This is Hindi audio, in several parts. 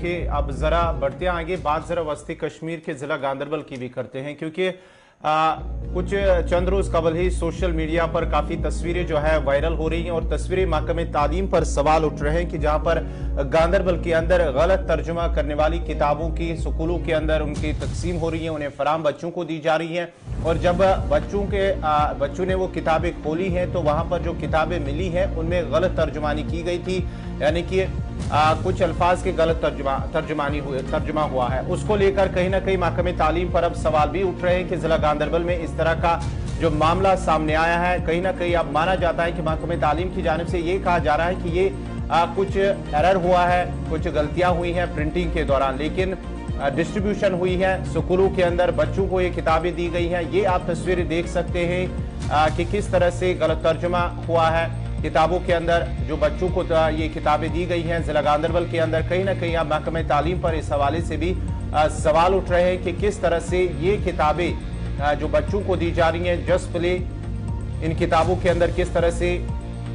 देखिए अब जरा बढ़ते आगे, बात जरा वस्ती कश्मीर के जिला गांदरबल की भी करते हैं, क्योंकि कुछ चंद रोज कबल ही सोशल मीडिया पर काफी तस्वीरें जो है वायरल हो रही हैं और तस्वीरें महकमे तालीम पर सवाल उठ रहे हैं कि जहां पर गांदरबल के अंदर गलत तर्जुमा करने वाली किताबों की स्कूलों के अंदर उनकी तकसीम हो रही है, उन्हें फराम बच्चों को दी जा रही है। और जब बच्चों ने वो किताबें खोली हैं तो वहां पर जो किताबें मिली हैं उनमें गलत तर्जुमानी की गई थी, यानी कि कुछ अल्फाज के गलत तर्जुमा हुआ है। उसको लेकर कहीं ना कहीं महकमे तालीम पर अब सवाल भी उठ रहे हैं कि जिला गांदरबल में इस तरह का जो मामला सामने आया है, कहीं ना कहीं अब माना जाता है कि महकमे तालीम की जानिब से ये कहा जा रहा है कि ये कुछ एरर हुआ है, कुछ गलतियां हुई हैं प्रिंटिंग के दौरान, लेकिन डिस्ट्रीब्यूशन हुई है स्कूलों के अंदर, बच्चों को ये किताबें दी गई हैं। ये आप तस्वीरें देख सकते हैं कि किस तरह से गलत तर्जुमा हुआ है किताबों के अंदर, जो बच्चों को ये किताबें दी गई हैं जिला गांदरबल के अंदर। कहीं ना कहीं अब महकमे तालीम पर इस हवाले से भी सवाल उठ रहे हैं कि किस तरह से ये किताबें जो बच्चों को दी जा रही हैं, जस्ट प्ले, इन किताबों के अंदर किस तरह से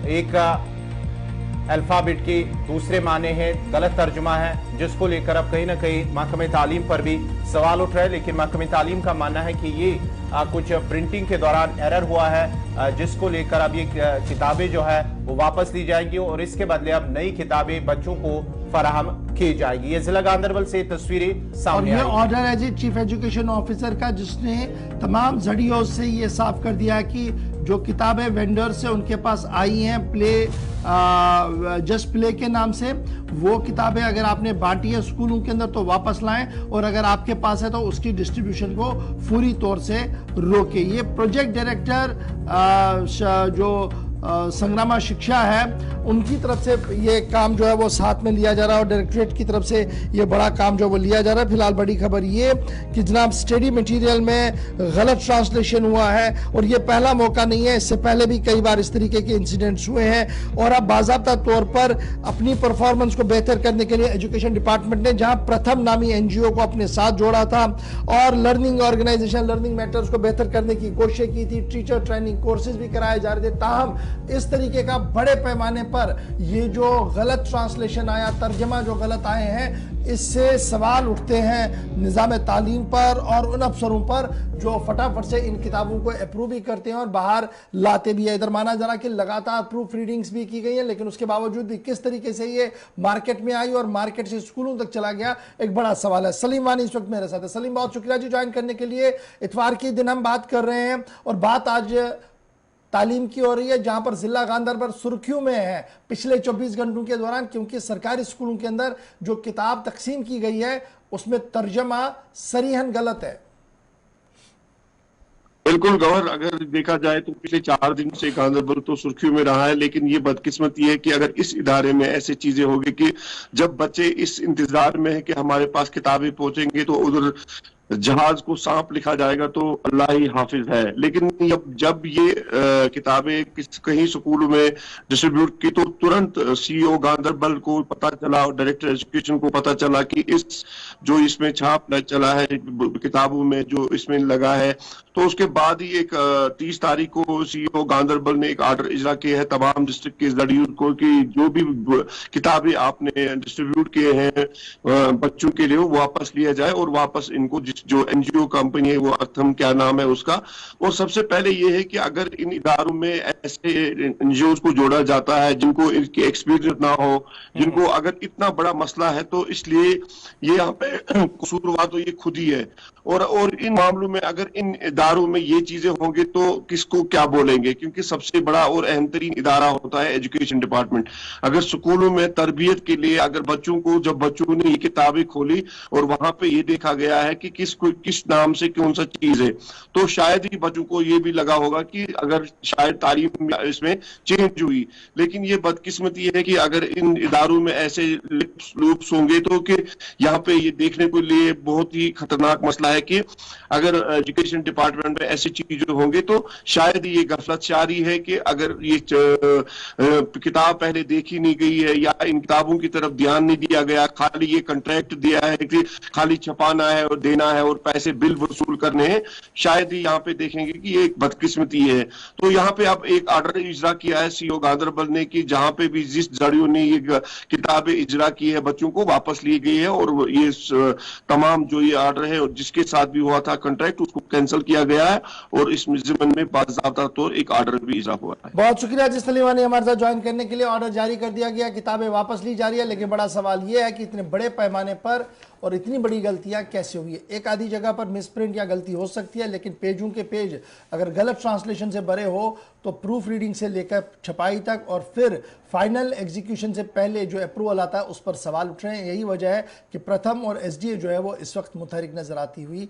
एक अल्फाबेट के दूसरे माने हैं, गलत तर्जुमा है, जिसको लेकर अब कहीं ना कहीं महकमे तालीम पर भी सवाल उठ रहे हैं। लेकिन महकमे तालीम का मानना है कि ये कुछ प्रिंटिंग के दौरान एरर हुआ है, जिसको लेकर अब ये किताबें जो है वो वापस ली जाएंगी और इसके बदले अब नई किताबें बच्चों को फराहम की जाएगी। ये जिला गांदरबल से तस्वीरें सामने आई। ऑर्डर है जी चीफ एजुकेशन ऑफिसर का, जिसने तमाम जरियों से ये साफ कर दिया कि जो किताबें वेंडर से उनके पास आई हैं जस्ट प्ले के नाम से, वो किताबें अगर आपने बांटी है स्कूलों के अंदर तो वापस लाएं, और अगर आपके पास है तो उसकी डिस्ट्रीब्यूशन को पूरी तौर से रोके। ये प्रोजेक्ट डायरेक्टर जो संग्रामा शिक्षा है उनकी तरफ से ये काम जो है वो साथ में लिया जा रहा है और डायरेक्टरेट की तरफ से ये बड़ा काम जो वो लिया जा रहा है। फिलहाल बड़ी खबर ये कि जनाब स्टडी मटेरियल में गलत ट्रांसलेशन हुआ है और ये पहला मौका नहीं है, इससे पहले भी कई बार इस तरीके के इंसिडेंट्स हुए हैं। और अब बाज़ाब्ता तौर पर अपनी परफॉर्मेंस को बेहतर करने के लिए एजुकेशन डिपार्टमेंट ने जहां प्रथम नामी एनजीओ को अपने साथ जोड़ा था और लर्निंग ऑर्गेनाइजेशन, लर्निंग मैटर्स को बेहतर करने की कोशिश की थी, टीचर ट्रेनिंग कोर्सेज भी कराए जा रहे थे, ताहम इस तरीके का बड़े पैमाने पर ये जो गलत ट्रांसलेशन आया, तर्जमा जो गलत आए हैं, इससे सवाल उठते हैं निज़ाम तालीम पर और उन अफसरों पर जो फटाफट से इन किताबों को अप्रूव भी करते हैं और बाहर लाते भी है। इधर माना जा रहा कि लगातार प्रूफ रीडिंग्स भी की गई है, लेकिन उसके बावजूद भी किस तरीके से ये मार्केट में आई और मार्केट से स्कूलों तक चला गया, एक बड़ा सवाल है। सलीम वानी इस वक्त मेरे साथ है। सलीम, बहुत शुक्रिया जी ज्वाइन करने के लिए। इतवार के दिन हम बात कर रहे हैं और बात आज तालीम की हो रही है, जहां पर जिला गांदरबल सुर्खियों में है पिछले 24 घंटों के दौरान, क्योंकि सरकारी स्कूलों के अंदर जो किताब तकसीम की गई है उसमें तर्जमा सरीहन गलत है। बिल्कुल गौर, अगर देखा जाए तो पिछले 4 दिन से गांदरबल तो सुर्खियों में रहा है, लेकिन ये बदकिस्मती है कि अगर इस इदारे में ऐसी चीजें होगी कि जब बच्चे इस इंतजार में है कि हमारे पास किताबें पहुंचेंगी तो उधर जहाज को सांप लिखा जाएगा तो अल्लाह ही हाफिज है। लेकिन जब ये किताबें कहीं स्कूलों में डिस्ट्रीब्यूट की तो तुरंत सीईओ गांदरबल को पता चला और डायरेक्टर एजुकेशन को पता चला कि जो इसमें छाप चला है किताबों में जो इसमें लगा है, तो उसके बाद ही एक 30 तारीख को सीईओ गांदरबल ने एक आर्डर इजरा किया है तमाम डिस्ट्रिक्ट के जरिए को कि जो भी किताबें आपने डिस्ट्रीब्यूट किए हैं बच्चों के लिए वो वापस लिया जाए और वापस इनको जो एनजीओ कंपनी है वो अर्थम क्या नाम है उसका। और सबसे पहले ये है कि अगर इन इदारों में ऐसे एनजीओ को जोड़ा जाता है जिनको इनकी एक्सपीरियंस ना हो, जिनको अगर इतना बड़ा मसला है, तो इसलिए ये यहाँ पे कसूरवार तो ये खुद ही है। और इन मामलों में अगर इन इदारों में ये चीजें होंगी तो किसको क्या बोलेंगे, क्योंकि सबसे बड़ा और अहम तरीन इदारा होता है एजुकेशन डिपार्टमेंट। अगर स्कूलों में तरबियत के लिए अगर जब बच्चों ने ये किताबें खोली और वहां पे ये देखा गया है कि किस नाम से कौन सा चीज है, तो शायद ही बच्चों को ये भी लगा होगा कि अगर शायद तालीम इसमें चेंज हुई। लेकिन ये बदकिस्मती है कि अगर इन इदारों में ऐसे लूप्स होंगे तो कि यहाँ पे ये देखने को लिए बहुत ही खतरनाक मसला है कि अगर एजुकेशन डिपार्टमेंट में ऐसी चीजें होंगे तो शायद ये गफलत जारी है कि अगर ये किताब पहले देखी नहीं गई है या इन किताबों की तरफ ध्यान नहीं दिया गया, खाली ये कॉन्ट्रैक्ट दिया है कि खाली छपाना है और देना है और पैसे बिल वसूल करने हैं, शायद ही यहाँ पे देखेंगे कि ये एक बदकिस्मती है। तो यहाँ पे अब एक ऑर्डर इजरा किया है सीओ गांधरबल ने कि जहाँ पे भी जिस जड़ियों ने ये किताबें इजरा की है बच्चों को वापस ली गई है, और ये तमाम जो ये ऑर्डर है और जिसके साथ भी हुआ था कॉन्ट्रैक्ट उसको कैंसिल किया गया है, और इस जिम्मन में बाज़ाब्ता तौर एक ऑर्डर भी इजरा हुआ है। बहुत शुक्रिया जिस सलीमानी हमारे साथ ज्वाइन करने के लिए। ऑर्डर जारी कर दिया गया, किताबें वापस ली जा रही है, लेकिन बड़ा सवाल यह है कि इतने बड़े पैमाने पर और इतनी बड़ी गलतियां कैसे हुई है। एक आधी जगह पर मिसप्रिंट या गलती हो सकती है, लेकिन पेजों के पेज अगर गलत ट्रांसलेशन से भरे हो तो प्रूफ रीडिंग से लेकर छपाई तक और फिर फाइनल एग्जीक्यूशन से पहले जो अप्रूवल आता है उस पर सवाल उठ रहे हैं। यही वजह है कि प्रथम और एसडीए जो है वो इस वक्त मुतहरिक नजर आती हुई